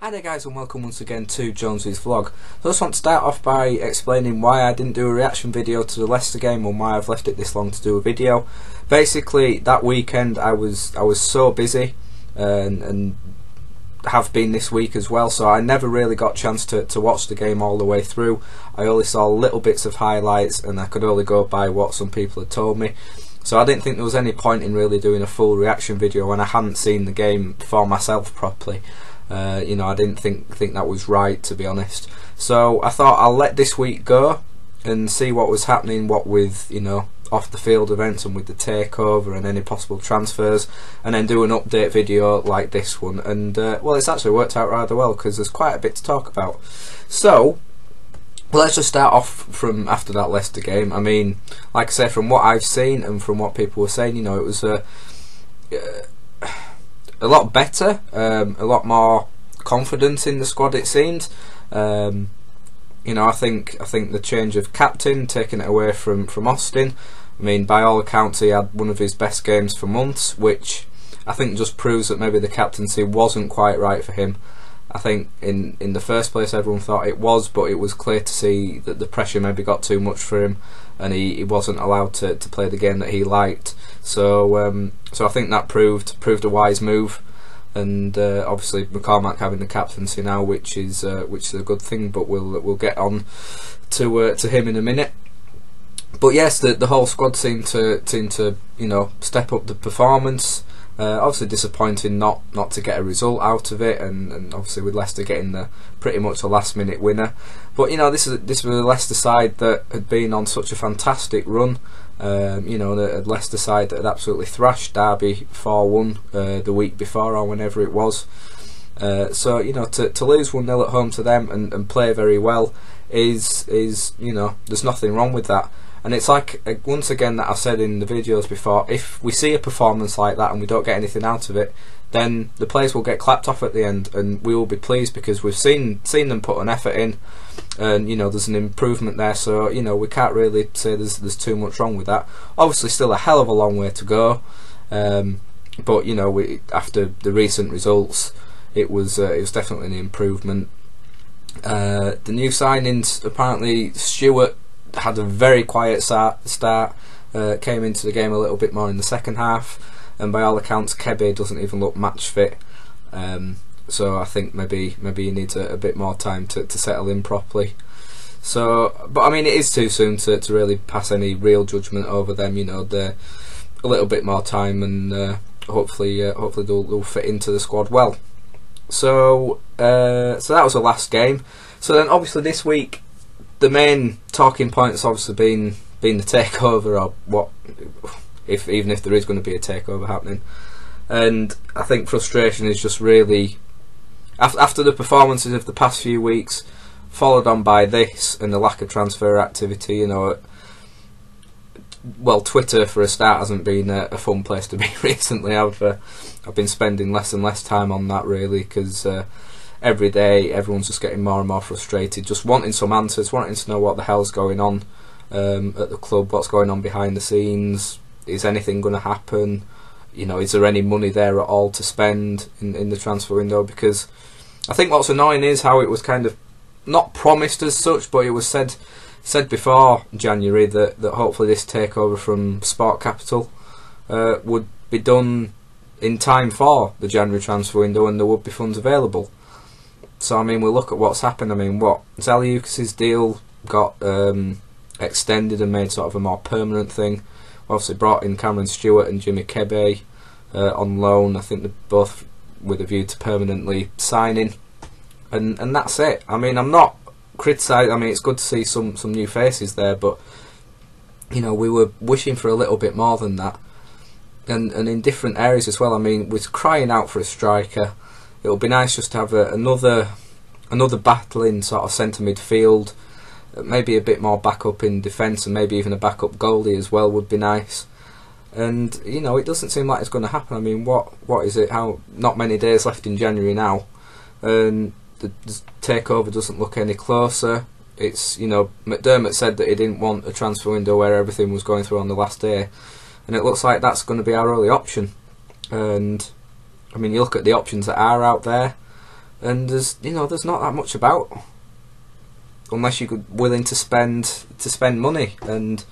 Hi there guys, and welcome once again to Jonesy's vlog. So I just want to start off by explaining why I didn't do a reaction video to the Leicester game and why I've left it this long to do a video. Basically that weekend I was so busy and have been this week as well, so I never really got a chance to watch the game all the way through. I only saw little bits of highlights and I could only go by what some people had told me. So I didn't think there was any point in really doing a full reaction video when I hadn't seen the game for myself properly. You know, I didn't think that was right, to be honest. So I thought I'll let this week go and see what was happening, what with, you know, off the field events and with the takeover and any possible transfers, and then do an update video like this one. And well, it's actually worked out rather well because there's quite a bit to talk about. So let's just start off from after that Leicester game. I mean, like I said, from what I've seen and from what people were saying, you know, it was a lot better, a lot more confidence in the squad, it seemed. You know, I think the change of captain, taking it away from Austin, I mean, by all accounts he had one of his best games for months, which I think just proves that maybe the captaincy wasn't quite right for him. I think in the first place everyone thought it was, but it was clear to see that the pressure maybe got too much for him and he wasn't allowed to play the game that he liked. So so I think that proved a wise move, and obviously McCormack having the captaincy now, which is a good thing, but we'll get on to him in a minute. But yes, the whole squad seemed to you know, step up the performance. Obviously disappointing not to get a result out of it, and obviously with Leicester getting pretty much a last minute winner. But you know, this was a Leicester side that had been on such a fantastic run. You know, the Leicester side that had absolutely thrashed Derby 4-1 the week before or whenever it was. So you know, to lose 1-0 at home to them and play very well is you know, there's nothing wrong with that. And it's like, once again, that I've said in the videos before, if we see a performance like that and we don't get anything out of it, then the players will get clapped off at the end, and we will be pleased because we've seen them put an effort in, and you know, there's an improvement there. So you know, we can't really say there's too much wrong with that. Obviously still a hell of a long way to go, but you know, after the recent results, it was definitely an improvement. The new signings, apparently Stewart had a very quiet start, came into the game a little bit more in the second half, and by all accounts Kebe doesn't even look match fit, so I think maybe he needs a bit more time to settle in properly. So, but I mean, it is too soon to really pass any real judgment over them. You know, they're a little bit more time, and hopefully they'll fit into the squad well. So so that was the last game. So then obviously this week the main talking point has obviously been the takeover, or what, even if there is going to be a takeover happening. And I think frustration is just really, after the performances of the past few weeks, followed on by this and the lack of transfer activity. You know, well, Twitter for a start hasn't been a fun place to be recently. I've been spending less and less time on that really, because every day everyone's just getting more and more frustrated, just wanting some answers, wanting to know what the hell's going on at the club, what's going on behind the scenes, is anything going to happen, you know, is there any money there at all to spend in the transfer window? Because I think what's annoying is how it was kind of not promised as such, but it was said before January that hopefully this takeover from Sport Capital would be done in time for the January transfer window and there would be funds available. So I mean, we'll look at what's happened. I mean, Zaliukas' deal got extended and made sort of a more permanent thing. We obviously brought in Cameron Stewart and Jimmy Kebe on loan. I think they're both with a view to permanently signing, and that's it. I mean, I'm not criticising. I mean, it's good to see some new faces there, but you know, we were wishing for a little bit more than that, and in different areas as well. I mean, we're crying out for a striker. It would be nice just to have another battling sort of centre midfield, maybe a bit more backup in defence, and maybe even a backup goalie as well would be nice. And you know, it doesn't seem like it's going to happen. I mean, what is it? How not many days left in January now, and the takeover doesn't look any closer. It's, you know, McDermott said that he didn't want a transfer window where everything was going through on the last day, and it looks like that's going to be our only option. And I mean, you look at the options that are out there, and there's not that much about, unless you're willing to spend money, and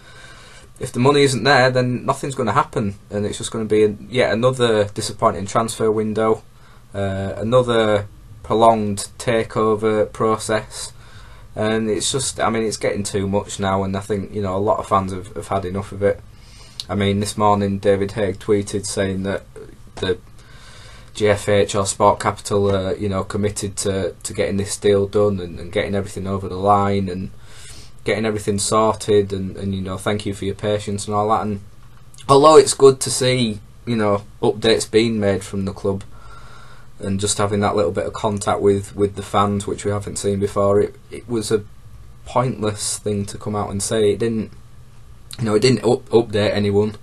if the money isn't there, then nothing's going to happen, and it's just going to be yet another disappointing transfer window, another prolonged takeover process, and it's just, I mean, it's getting too much now, and I think a lot of fans have had enough of it. I mean, this morning David Haig tweeted saying that the GFH or Sport Capital are committed to getting this deal done and getting everything over the line and getting everything sorted, and thank you for your patience and all that. And although it's good to see updates being made from the club and just having that little bit of contact with the fans, which we haven't seen before, it was a pointless thing to come out and say. It didn't update anyone.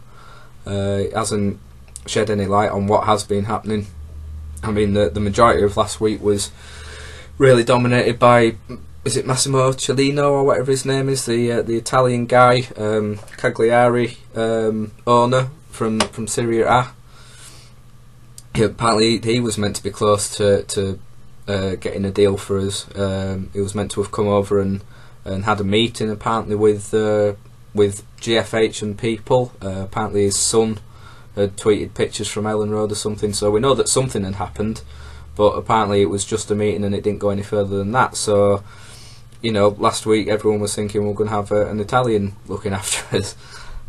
It hasn't shed any light on what has been happening. I mean, the majority of last week was really dominated by, is it Massimo Cellino or whatever his name is, the Italian guy, Cagliari owner from Serie A. Apparently he was meant to be close to getting a deal for us. He was meant to have come over and had a meeting apparently with GFH and people. Apparently his son had tweeted pictures from Elland Road or something, so we know that something had happened, but apparently it was just a meeting and it didn't go any further than that. So last week everyone was thinking we're going to have an Italian looking after us,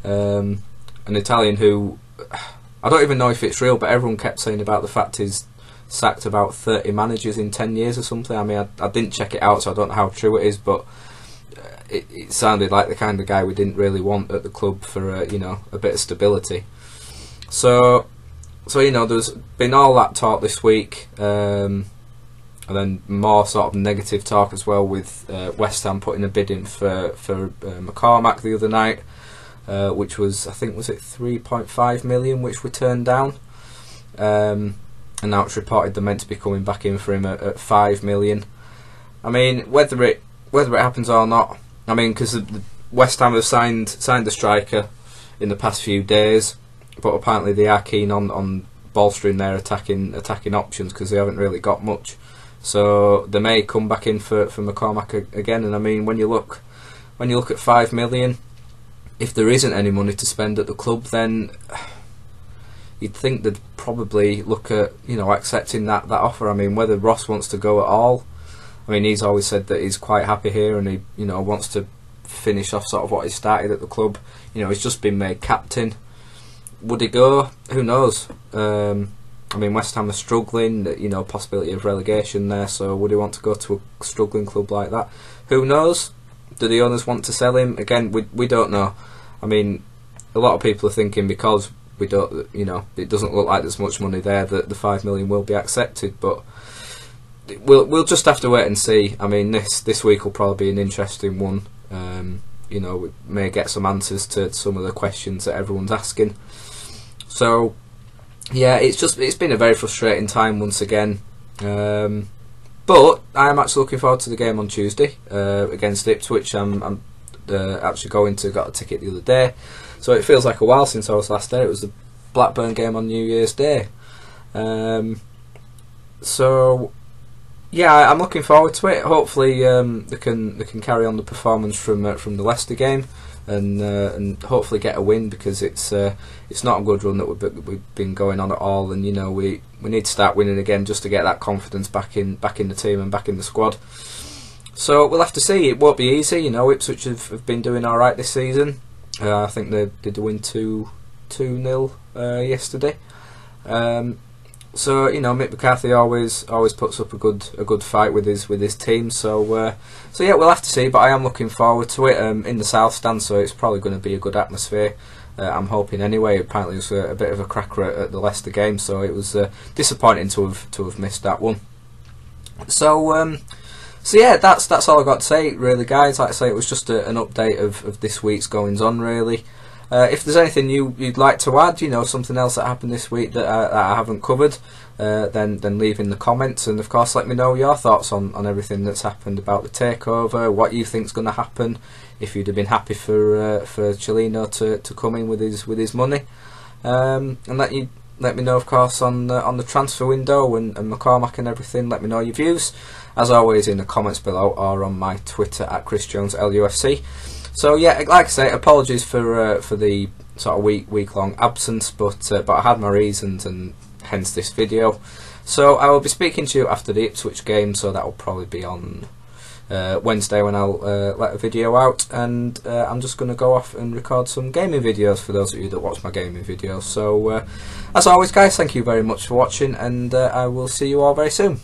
an Italian who, I don't even know if it's real, but everyone kept saying about the fact he's sacked about 30 managers in 10 years or something. I mean, I didn't check it out, so I don't know how true it is, but it sounded like the kind of guy we didn't really want at the club for a bit of stability. So there's been all that talk this week, and then more sort of negative talk as well, with West Ham putting a bid in for McCormack the other night, which was, I think, was it 3.5 million, which we turned down, and now it's reported they're meant to be coming back in for him at 5 million. I mean, whether it happens or not, I mean, because West Ham have signed the striker in the past few days, but apparently they are keen on bolstering their attacking options, because they haven't really got much. So they may come back in for McCormack again. And I mean, when you look at 5 million, if there isn't any money to spend at the club, then you'd think they'd probably look at accepting that offer. I mean, whether Ross wants to go at all, I mean, he's always said that he's quite happy here, and he wants to finish off sort of what he started at the club. He's just been made captain. Would he go? Who knows? I mean, West Ham are struggling, possibility of relegation there, so would he want to go to a struggling club like that? Who knows? Do the owners want to sell him? Again, we don't know. I mean, a lot of people are thinking because we don't, it doesn't look like there's much money there, that the 5 million will be accepted, but we'll just have to wait and see. I mean, this week will probably be an interesting one. We may get some answers to some of the questions that everyone's asking. So yeah, it's been a very frustrating time once again. But I am actually looking forward to the game on Tuesday against Ipswich. I'm actually going to, got a ticket the other day, so it feels like a while since I was last there. It was the Blackburn game on New Year's Day. So yeah, I'm looking forward to it. Hopefully they can carry on the performance from the Leicester game, and hopefully get a win, because it's not a good run that we've been going on at all, and we need to start winning again just to get that confidence back in the team and back in the squad. So we'll have to see. It won't be easy. Ipswich have been doing all right this season. I think they did win 2-0 yesterday. So Mick McCarthy always puts up a good fight with his team. So yeah, we'll have to see. But I am looking forward to it. In the South Stand, so it's probably going to be a good atmosphere. I'm hoping anyway. Apparently, it was a bit of a cracker at the Leicester game, so it was disappointing to have missed that one. So yeah, that's all I got to say, really, guys. Like I say, it was just an update of this week's goings on, really. If there's anything you'd like to add, something else that happened this week that I haven't covered, then leave in the comments, and of course let me know your thoughts on everything that's happened about the takeover, what you think's going to happen, if you'd have been happy for Cellino to come in with his money, and let let me know, of course, on the transfer window and McCormack and everything. Let me know your views, as always, in the comments below or on my Twitter at ChrisJonesLUFC. So yeah, like I say, apologies for the sort of week-long absence, but I had my reasons, and hence this video. So I will be speaking to you after the Ipswich game, so that will probably be on Wednesday when I'll let a video out, and I'm just going to go off and record some gaming videos for those of you that watch my gaming videos. So as always, guys, thank you very much for watching, and I will see you all very soon.